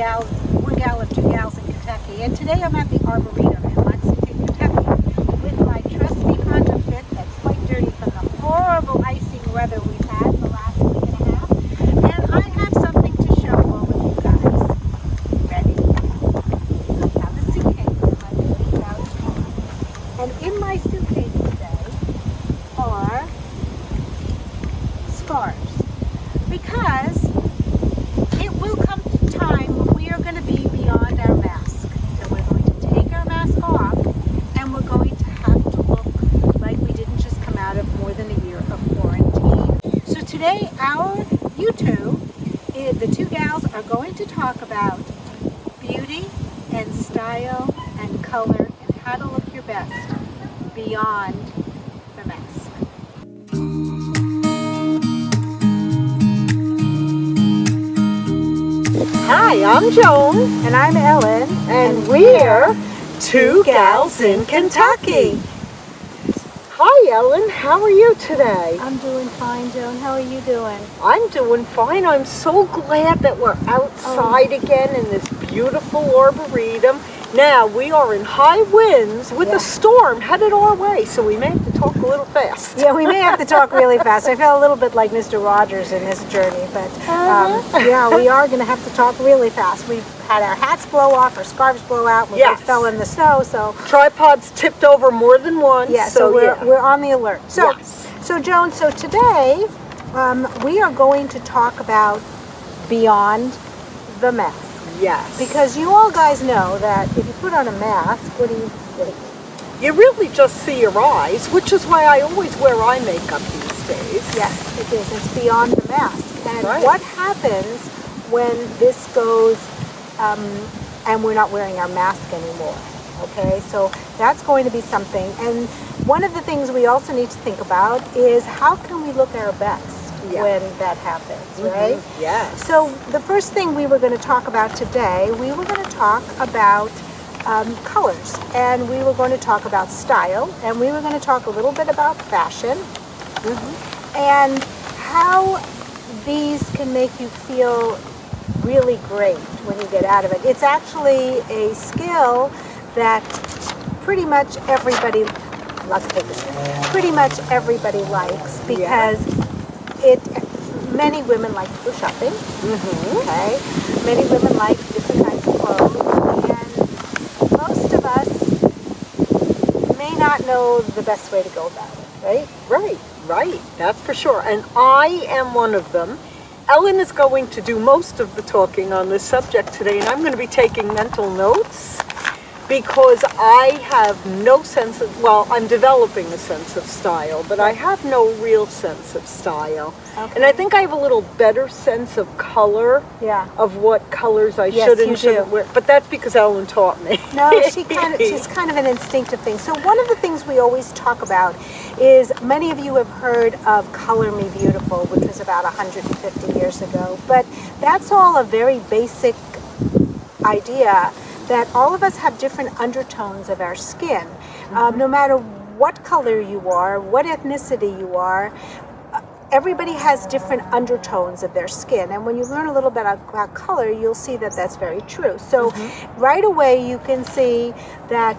one gal of two gals in Kentucky, and today I'm at the Arboretum in Lexington, Kentucky, with my trusty Honda Fit that's quite dirty from the horrible icing weather we've had the last week and a half, and I have something to show all of you guys. Ready? I have a suitcase in my baby couch, and in my suitcase today are scarves, because it will come to time when we are going to be beyond our mask, and we're going to take our mask off, and we're going to have to look like we didn't just come out of more than a year of quarantine. So today our YouTube, the two gals are going to talk about beauty and style and color and how to look your best beyond the mask. Hi, I'm Joan, And I'm Ellen, and we're Two Gals in Kentucky. Hi, Ellen. How are you today? I'm doing fine, Joan. How are you doing? I'm doing fine. I'm so glad that we're outside again in this beautiful arboretum. Now, we are in high winds with a storm headed our way, so we may have to talk a little fast. Yeah, we may have to talk really fast. I felt a little bit like Mr. Rogers in this journey, but yeah, we are going to have to talk really fast. We've had our hats blow off, our scarves blow out, we both fell in the snow, so... Tripods tipped over more than once. Yeah, so we're on the alert. So, so Joan, so today we are going to talk about beyond the mask. Yes. Because you all guys know that if you put on a mask, what do you think? You really just see your eyes, which is why I always wear eye makeup these days. Yes, it is. It's beyond the mask. And what happens when this goes and we're not wearing our mask anymore? Okay, so that's going to be something. And one of the things we also need to think about is how can we look our best when that happens, right? Yes. So the first thing we were going to talk about today, we were going to talk about colors, and we were going to talk about style, and we were going to talk a little bit about fashion, and how these can make you feel really great when you get out of it. It's actually a skill that pretty much everybody, pretty much everybody likes, because many women like to go shopping. Okay, many women like different kinds of clothes, and most of us may not know the best way to go about it, right? Right, that's for sure. And I am one of them. Ellen is going to do most of the talking on this subject today, and I'm going to be taking mental notes, because I have no sense of, well, I'm developing a sense of style, but I have no real sense of style. Okay. And I think I have a little better sense of color, of what colors I should and shouldn't wear. But that's because Ellen taught me. No, she's kind of an instinctive thing. So one of the things we always talk about is, many of you have heard of Color Me Beautiful, which was about 150 years ago. But that's all a very basic idea, that all of us have different undertones of our skin. No matter what color you are, what ethnicity you are, everybody has different undertones of their skin. And when you learn a little bit about color, you'll see that that's very true. So right away you can see that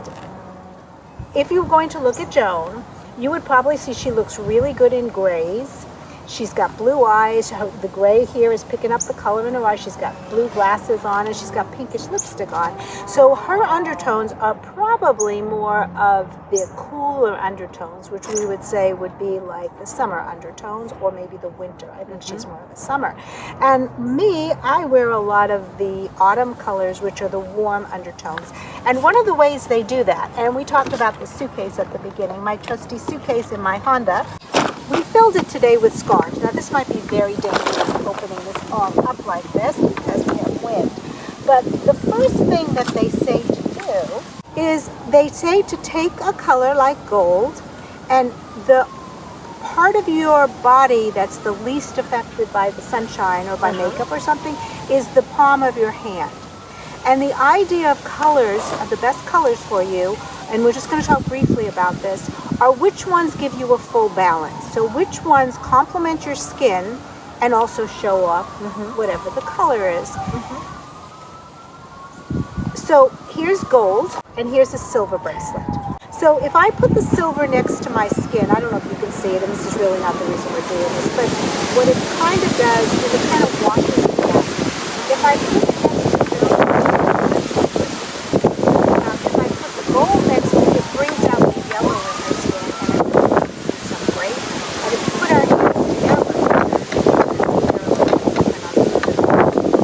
if you're going to look at Joan, you would probably see she looks really good in grays. She's got blue eyes. The gray here is picking up the color in her eyes. She's got blue glasses on, and she's got pinkish lipstick on. So her undertones are probably more of the cooler undertones, which we would say would be like the summer undertones, or maybe the winter. I think she's more of a summer. And me, I wear a lot of the autumn colors, which are the warm undertones. And one of the ways they do that, and we talked about the suitcase at the beginning, my trusty suitcase in my Honda, we filled it today with scarves. Now this might be very dangerous, opening this all up like this, because we have wind. But the first thing that they say to do is they say to take a color like gold, and the part of your body that's the least affected by the sunshine or by makeup or something is the palm of your hand. And the idea of colors, of the best colors for you, and we're just going to talk briefly about this, are which ones give you a full balance. So which ones complement your skin and also show off whatever the color is. So here's gold, and here's a silver bracelet. So if I put the silver next to my skin, I don't know if you can see it, and this is really not the reason we're doing this, but what it kind of does is it kind of washes it down. If I put it next to the if I put the gold next to it, it brings out the yellow in your skin, and it really gives some break. And if you put our hands together,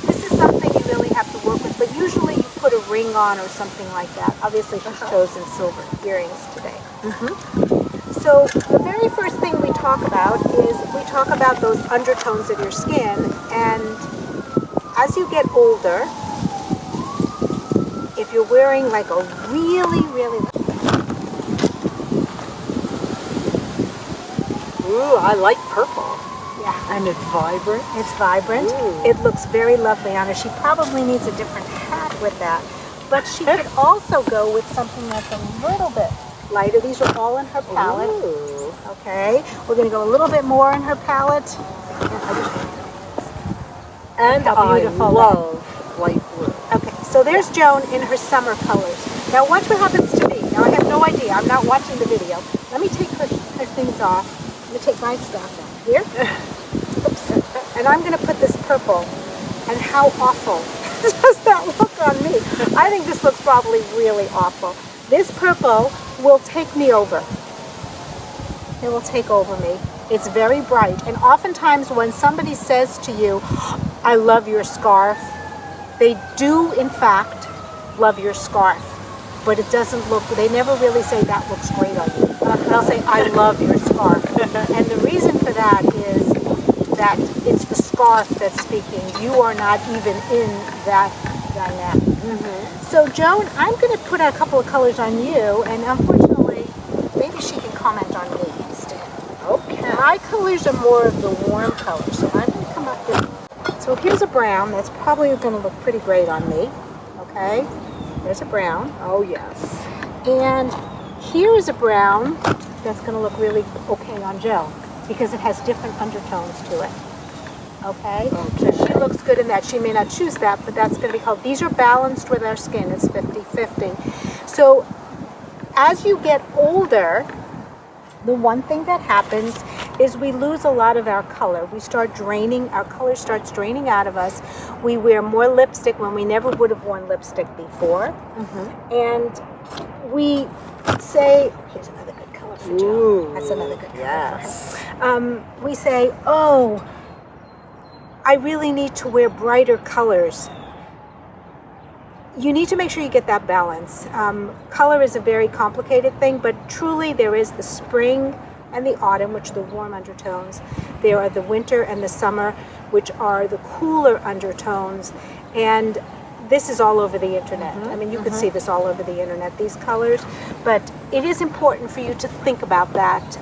this is something you really have to work with, but usually you put a ring on or something like that. Obviously, she's chosen silver earrings today. So the very first thing we talk about is we talk about those undertones of your skin, and as you get older, if you're wearing like a really, really... Ooh, I like purple. Yeah. And it's vibrant. It's vibrant. Ooh. It looks very lovely on her. She probably needs a different hat with that. But she could also go with something that's a little bit lighter. These are all in her palette. Ooh. Okay. We're going to go a little bit more in her palette. And How I beautiful. love light blue. Okay. So there's Joan in her summer colors. Now watch what happens to me. Now I have no idea. I'm not watching the video. Let me take her things off. I'm going to take my stuff off here. Oops. And I'm going to put this purple. And how awful does that look on me? I think this looks probably really awful. This purple will take me over. It will take over me. It's very bright. And oftentimes when somebody says to you, I love your scarf, they do in fact love your scarf. But it doesn't look, they never really say that looks great on you. They'll say, I love your scarf. And the reason for that is that it's the scarf that's speaking. You are not even in that dynamic. So Joan, I'm going to put a couple of colors on you, and unfortunately, maybe she can comment on me instead. Okay. My colors are more of the warm colors, so I'm going to come up with... So here's a brown that's probably going to look pretty great on me. Okay, there's a brown. Oh, yes. And here is a brown that's going to look really okay on Joe, because it has different undertones to it. Okay? So she looks good in that. She may not choose that, but that's going to be called... These are balanced with our skin. It's 50-50. So as you get older, the one thing that happens is we lose a lot of our color. We start draining, our color starts draining out of us. We wear more lipstick when we never would have worn lipstick before. And we say, here's another good color for Joe. That's another good color for her. We say, oh, I really need to wear brighter colors. You need to make sure you get that balance. Color is a very complicated thing, but truly there is the spring and the autumn, which are the warm undertones. There are the winter and the summer, which are the cooler undertones. And this is all over the internet. I mean, you can see this all over the internet, these colors. But it is important for you to think about that.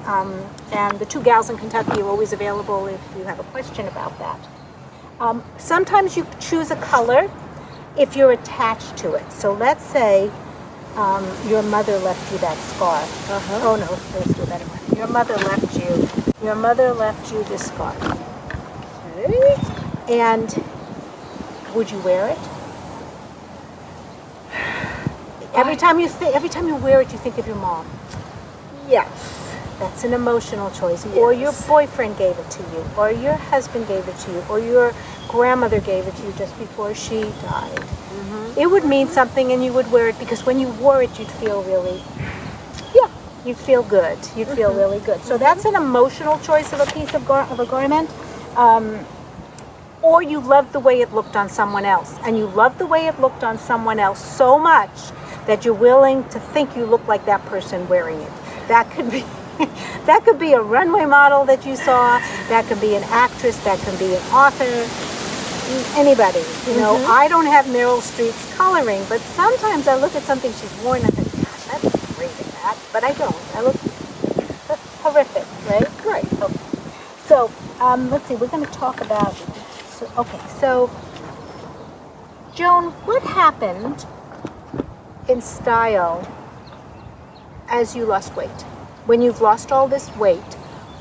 And the two gals in Kentucky are always available if you have a question about that. Sometimes you choose a color if you're attached to it. So let's say your mother left you that scarf. Oh no, let's do a better one. Your mother left you this scarf. Okay. And would you wear it? Every time you wear it, you think of your mom. Yes. That's an emotional choice. Yes. Or your boyfriend gave it to you, or your husband gave it to you, or your grandmother gave it to you just before she died. It would mean something, and you would wear it because when you wore it, you'd feel really, you'd feel good. You'd feel really good. So that's an emotional choice of a piece of a garment. Or you loved the way it looked on someone else, and you loved the way it looked on someone else so much that you're willing to think you look like that person wearing it. That could be that could be a runway model that you saw. That could be an actress. That could be an author. Anybody. You know, I don't have Meryl Streep's coloring, but sometimes I look at something she's worn and I think, gosh, I look great in that. But I don't. I look horrific, right? Right. Okay. So let's see. We're going to talk about. So Joan, what happened in style as you lost weight? When you've lost all this weight,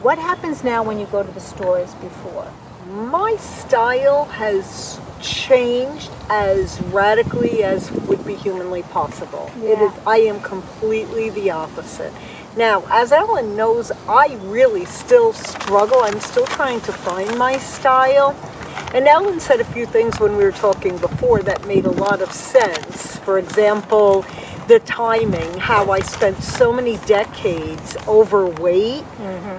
what happens now when you go to the stores before? My style has changed as radically as would be humanly possible. Yeah. I am completely the opposite. Now, as Ellen knows, I really still struggle. I'm still trying to find my style. And Ellen said a few things when we were talking before that made a lot of sense. For example, the timing, how I spent so many decades overweight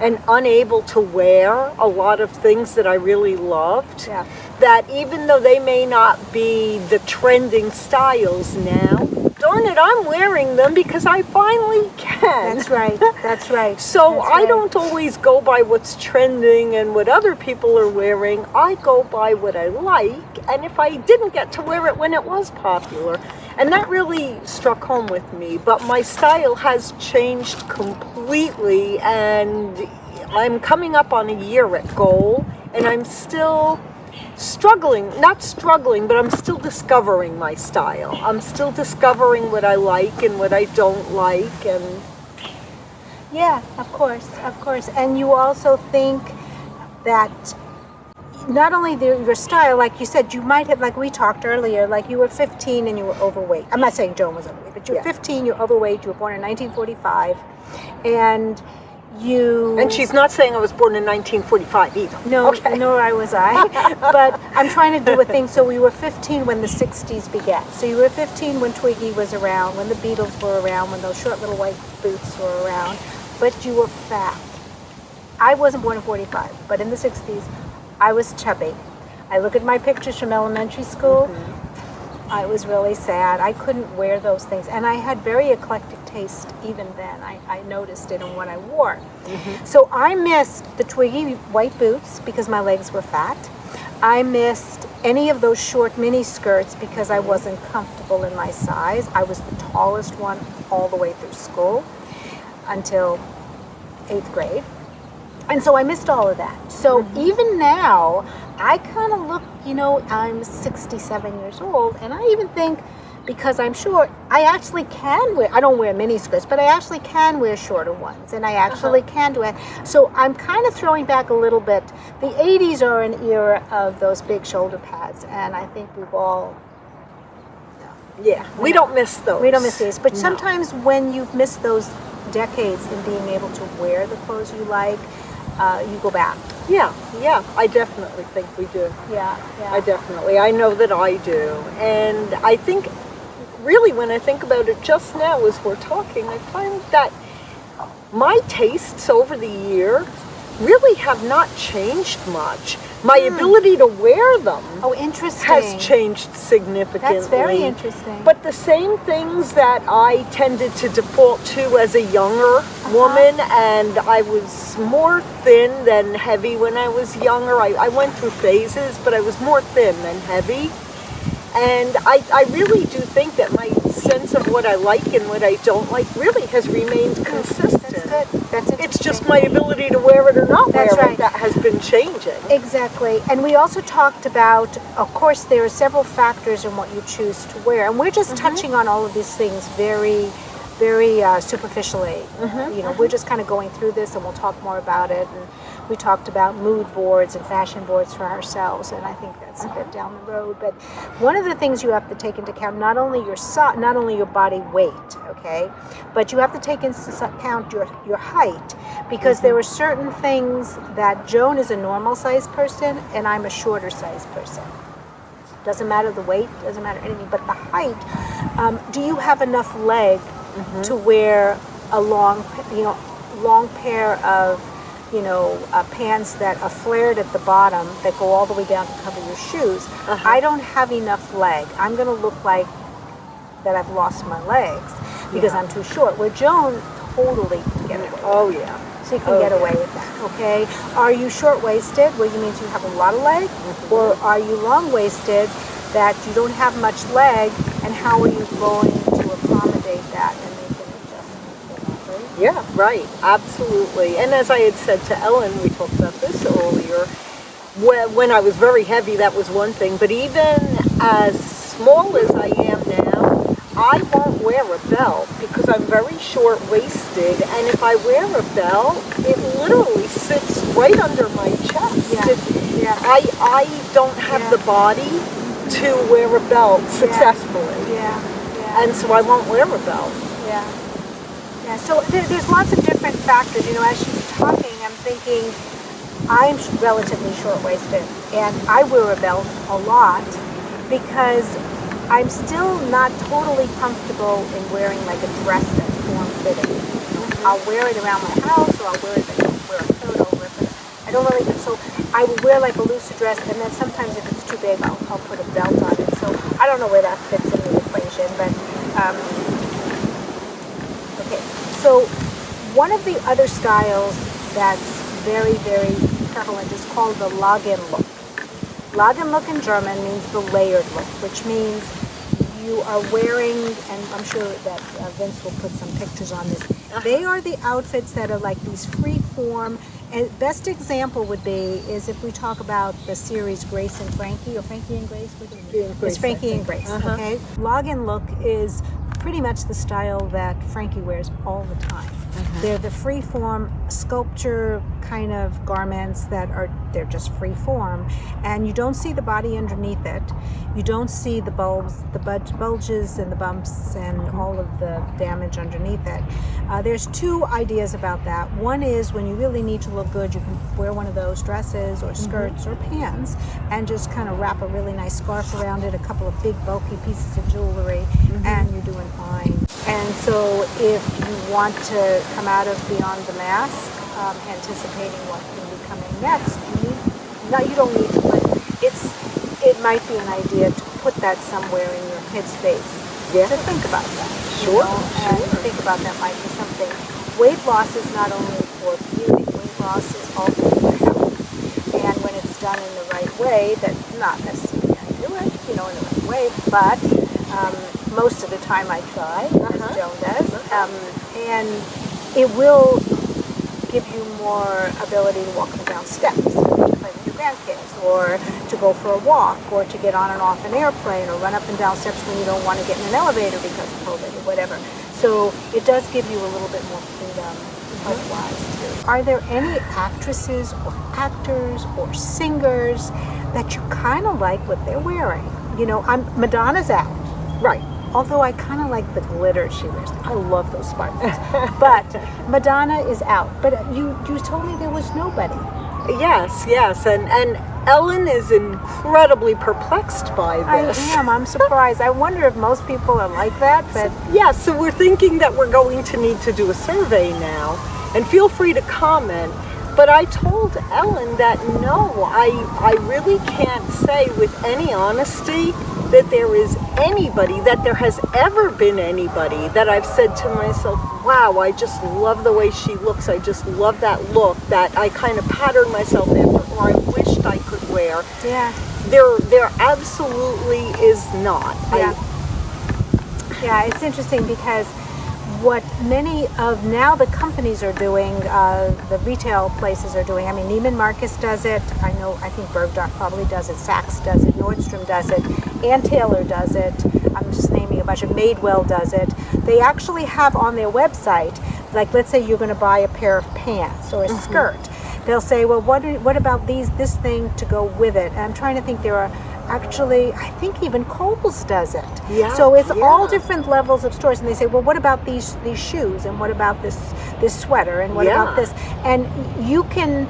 and unable to wear a lot of things that I really loved. Yeah. That even though they may not be the trending styles now, darn it, I'm wearing them because I finally can. That's right. That's right. So That's I right. don't always go by what's trending and what other people are wearing. I go by what I like, and if I didn't get to wear it when it was popular. And that really struck home with me. But my style has changed completely, and I'm coming up on a year at goal, and I'm still not struggling, but I'm still discovering my style. I'm still discovering what I like and what I don't like, and Yeah, of course. And you also think that not only your style, like you said, you might have, like we talked earlier, like you were 15 and you were overweight. I'm not saying Joan was overweight, but you were 15, you're overweight, you were born in 1945, and you... And she's not saying I was born in 1945 either. No, Okay. nor was I. But I'm trying to do a thing. So we were 15 when the 60s began. So you were 15 when Twiggy was around, when the Beatles were around, when those short little white boots were around. But you were fat. I wasn't born in 45, but in the 60s, I was chubby. I look at my pictures from elementary school. I was really sad. I couldn't wear those things. And I had very eclectic taste even then. I noticed it in what I wore. So I missed the Twiggy white boots because my legs were fat. I missed any of those short mini skirts because I wasn't comfortable in my size. I was the tallest one all the way through school until 8th grade. And so I missed all of that. So even now, I kind of look, I'm 67 years old, and I even think, because I'm short, I actually can wear, I don't wear mini skirts, but I actually can wear shorter ones, and I actually can do it. So I'm kind of throwing back a little bit. The 80s are an era of those big shoulder pads, and I think we've all... Yeah, we don't miss those. We don't miss these. But No. sometimes when you've missed those decades in being able to wear the clothes you like, you go back. Yeah, I definitely think we do. Yeah. I know that I do. And I think, really, when I think about it just now as we're talking, I find that my tastes over the year really have not changed much. My ability to wear them Oh, interesting. has changed significantly. That's very interesting. But the same things that I tended to default to as a younger woman, and I was more thin than heavy when I was younger. I went through phases, but I was more thin than heavy. And I really do think that my sense of what I like and what I don't like really has remained consistent. That's good. That's interesting. It's just my ability to wear it or not That's wear right. it that has been changing. Exactly. And we also talked about, of course, there are several factors in what you choose to wear. And we're just touching on all of these things very, very superficially. We're just kind of going through this, and we'll talk more about it. And we talked about mood boards and fashion boards for ourselves, and I think that's a bit down the road. But one of the things you have to take into account, not only your body weight, okay, but you have to take into account your height, because there are certain things that Joan is a normal size person and I'm a shorter size person. Doesn't matter the weight, doesn't matter anything, but the height. Do you have enough leg to wear a long pair of pants that are flared at the bottom that go all the way down to cover your shoes? I don't have enough leg. I'm going to look like that I've lost my legs because I'm too short. Where Joan totally can get away with. Oh, yeah. She can get away with that, okay? Are you short-waisted, where you means you have a lot of leg? Or are you long-waisted, that you don't have much leg, and how are you going to accommodate that and make an adjustment? Yeah, right. Absolutely. And as I had said to Ellen, we talked about this earlier, when I was very heavy, that was one thing. But even as small as I am now, I won't wear a belt because I'm very short-waisted. And if I wear a belt, it literally sits right under my chest. Yeah. I don't have Yeah. the body to wear a belt successfully. Yeah. Yeah. And so I won't wear a belt. Yeah. Yeah. So there's lots of different factors. You know, as she's talking, I'm thinking I'm relatively short-waisted, and I wear a belt a lot because I'm still not totally comfortable in wearing like a dress that's form-fitting. I'll wear it around my house, or I'll wear a coat over it, but I don't really. So I will wear like a looser dress, and then sometimes if it's too big, I'll put a belt on it. So I don't know where that fits in the equation, but okay. So one of the other styles that's very, very prevalent is called the Lagenlook. Lagenlook in German means the layered look, which means you are wearing, and I'm sure that Vince will put some pictures on this. They are the outfits that are like these free form. And best example would be is if we talk about the series Grace and Frankie, or Frankie and Grace. It's Frankie and Grace. Okay. Lagenlook is pretty much the style that Frankie wears all the time. They're the free form sculpture kind of garments they're just free form, and you don't see the body underneath it. You don't see the bulges and the bumps and all of the damage underneath it. There's two ideas about that. One is when you really need to look good, you can wear one of those dresses or skirts or pants and just kind of wrap a really nice scarf around it, a couple of big bulky pieces of jewelry, and you're doing fine. And so if you want to come out of Beyond the Mask, anticipating what can be coming next, you don't need to, but it might be an idea to put that somewhere in your headspace. Yeah. To think about that. Sure. And think about that might be something. Weight loss is not only for beauty, weight loss is also for health. And when it's done in the right way, that's not necessarily I do it, in the right way, but most of the time I try, as Joan does, and it will give you more ability to walk down steps, to play with your grandkids, or to go for a walk, or to get on and off an airplane, or run up and down steps when you don't want to get in an elevator because of COVID or whatever. So it does give you a little bit more freedom health-wise too. Are there any actresses or actors or singers that you kind of like what they're wearing? Madonna's out. Right. Although I kind of like the glitter she wears. I love those sparkles. But Madonna is out. But you told me there was nobody. Yes. And Ellen is incredibly perplexed by this. I am. I'm surprised. I wonder if most people are like that. But so we're thinking that we're going to need to do a survey now. And feel free to comment. But I told Ellen that no, I really can't say with any honesty that there is anybody, that there has ever been anybody that I've said to myself, wow, I just love the way she looks. I just love that look that I kind of patterned myself after, or I wished I could wear. Yeah. There absolutely is not. Yeah, it's interesting because what many of now the companies are doing, the retail places are doing. I mean, Neiman Marcus does it. I think Bergdorf probably does it. Saks does it. Nordstrom does it. Ann Taylor does it. I'm just naming a bunch of Madewell does it. They actually have on their website, like let's say you're going to buy a pair of pants or a skirt. They'll say, well, what about this thing to go with it? And I'm trying to think. There are actually, I think even Kohl's does it. Yeah. So it's all different levels of stores, and they say, well, what about these shoes, and what about this sweater, and what about this? And you can,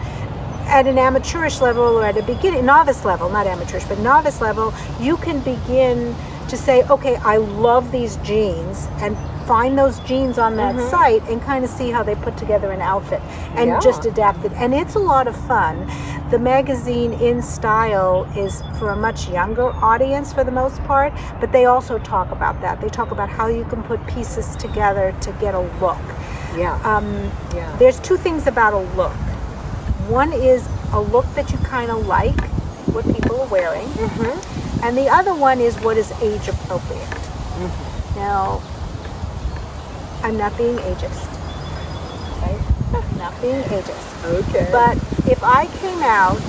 at an amateurish level or at a novice level, not amateurish, but novice level, you can begin to say, okay, I love these jeans, and find those jeans on that site and kind of see how they put together an outfit and just adapt it. And it's a lot of fun. The magazine In Style is for a much younger audience for the most part, but they also talk about that. They talk about how you can put pieces together to get a look. There's two things about a look. One is a look that you kind of like, what people are wearing, and the other one is what is age appropriate. Now, I'm not being ageist, okay? Not being ageist. Okay. But if I came out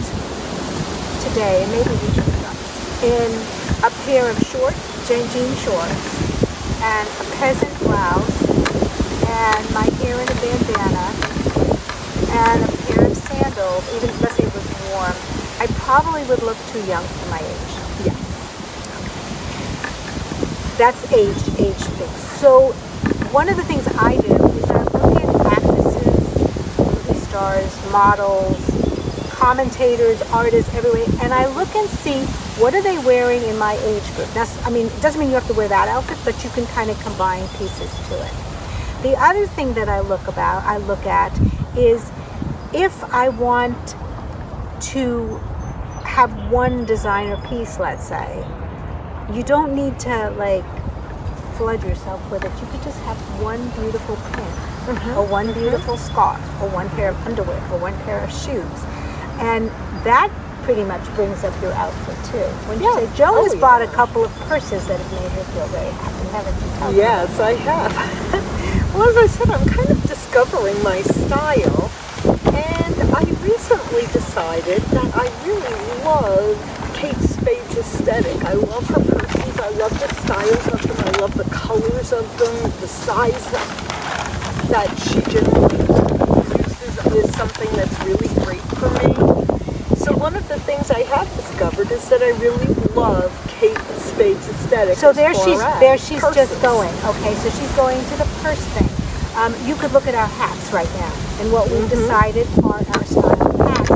today, and maybe we should have done this, in a pair of jean shorts, and a peasant blouse, and my hair in a bandana, and a pair of sandals, even let's say it was warm, I probably would look too young for my age. Yeah. That's age thing. So one of the things I do is I look at actresses, movie stars, models, commentators, artists, everywhere, and I look and see what are they wearing in my age group. I mean, it doesn't mean you have to wear that outfit, but you can kind of combine pieces to it. The other thing that I look at is if I want to have one designer piece, let's say, you don't need to like flood yourself with it. You could just have one beautiful pin, or one beautiful scarf, or one pair of underwear, or one pair of shoes. And that pretty much brings up your outfit too. When you say, Joan has bought a couple of purses that have made her feel very happy, haven't you? Yes, I have. Well, as I said, I'm kind of discovering my style, and I recently decided that I really love Kate Spade's aesthetic. I love her purses, I love the styles of them, I love the colors of them, the size that she generally uses is something that's really great for me. So one of the things I have discovered is that I really love Kate Spade's aesthetic. So there she's purses. just going. Okay, so she's going to the purse thing. You could look at our hats right now and what we've decided are our style of hats.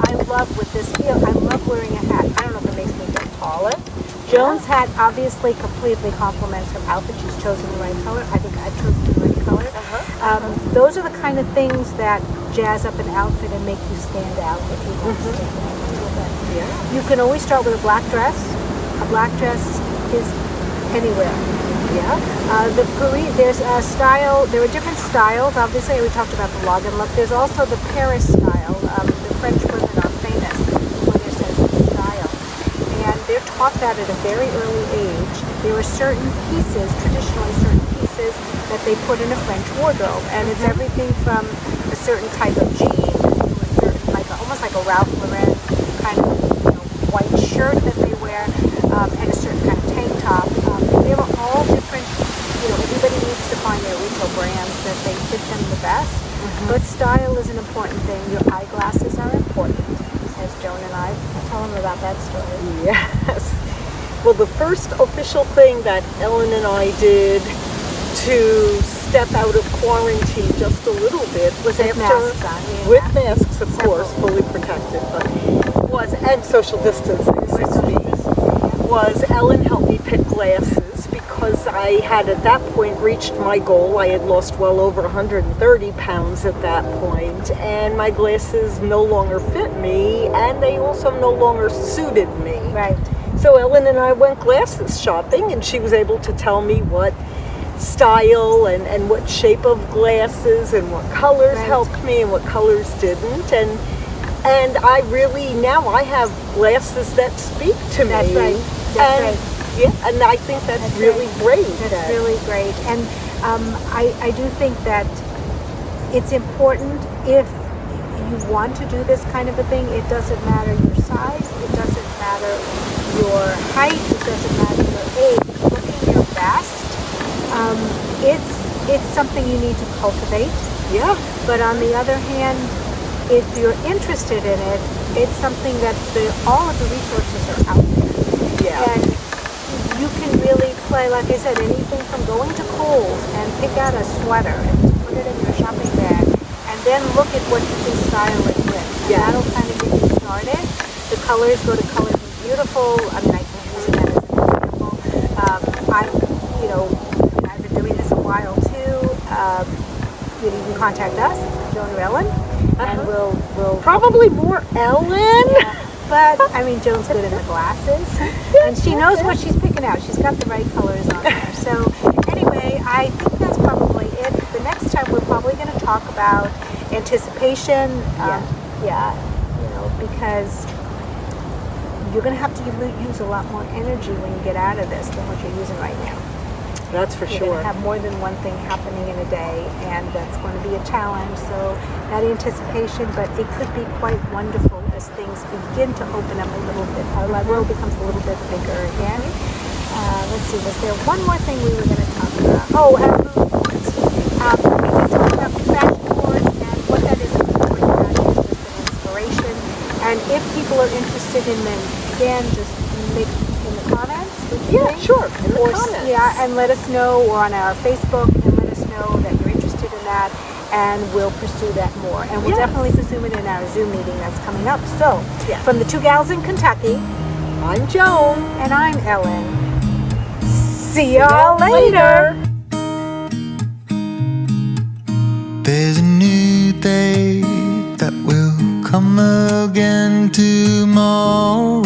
I love with this heel. I love wearing a hat. I don't know if it makes me feel taller. Joan's hat obviously completely complements her outfit. She's chosen the right color. I think I've chosen the right color. Those are the kind of things that jazz up an outfit and make you stand out if you want to stand out a little bit. Yeah. You can always start with a black dress. A black dress is anywhere. Yeah. There's a style. There are different styles. Obviously, we talked about the Lagenlook. There's also the Paris style. The French women are famous for their sense of style, and they're taught that at a very early age. There are certain pieces, traditionally certain pieces, that they put in a French wardrobe, and it's everything from a certain type of jean to a certain, almost like a Ralph Lauren kind of white shirt that they wear, and a certain kind of tank top. They were all different. Everybody needs to find their retail brands that they fit them the best. But style is an important thing. Your eyeglasses are important, as Joan and I tell them about that story. Yes. Well, the first official thing that Ellen and I did to step out of quarantine just a little bit was with masks on, with masks, of course, fully protected, and social distancing, 6 feet, was Ellen helped me pick glasses because I had at that point reached my goal. I had lost well over 130 pounds at that point, and my glasses no longer fit me, and they also no longer suited me. Right. So Ellen and I went glasses shopping, and she was able to tell me what style and what shape of glasses and what colors helped me and what colors didn't, and I really now I have glasses that speak to me. That's right. Yeah, and I think that's really great. That's really great, and I do think that it's important if you want to do this kind of a thing. It doesn't matter your size, it doesn't matter your height, it doesn't matter your age. Looking your best. It's something you need to cultivate. Yeah. But on the other hand, if you're interested in it, it's something that all of the resources are out there. Yeah. And you can really play, like I said, anything from going to Kohl's and pick out a sweater and put it in your shopping bag, and then look at what you can style it with. Yeah. That'll kind of get you started. The colors go to Colors and Beautiful. I mean, I can use that as an example. I've been doing this a while too. You can contact us, Joan or Ellen, and we'll probably more Ellen. But I mean, Joan's good in the glasses, and she knows what she's picking out. She's got the right colors on there. So anyway, I think that's probably it. The next time we're probably going to talk about anticipation. Because you're going to have to use a lot more energy when you get out of this than what you're using right now. That's for You're sure. going to have more than one thing happening in a day, and that's going to be a challenge. So that anticipation, but it could be quite wonderful as things begin to open up a little bit. Our world becomes a little bit bigger again. Let's see, was there one more thing we were going to talk about? Oh, mood boards. We can talk about fashion boards and what that is. Fashion is just an inspiration. And if people people are interested in them, again, just make in the comments. Yeah, sure. In the Or, comments. yeah, and let us know, or on our Facebook, and let us know that you're interested in that, and we'll pursue that more. And we'll Yes. definitely pursue it in our Zoom meeting that's coming up. So, Yes. from the two gals in Kentucky, I'm Joan. and I'm Ellen. See y'all later. There's a new day that will come again tomorrow.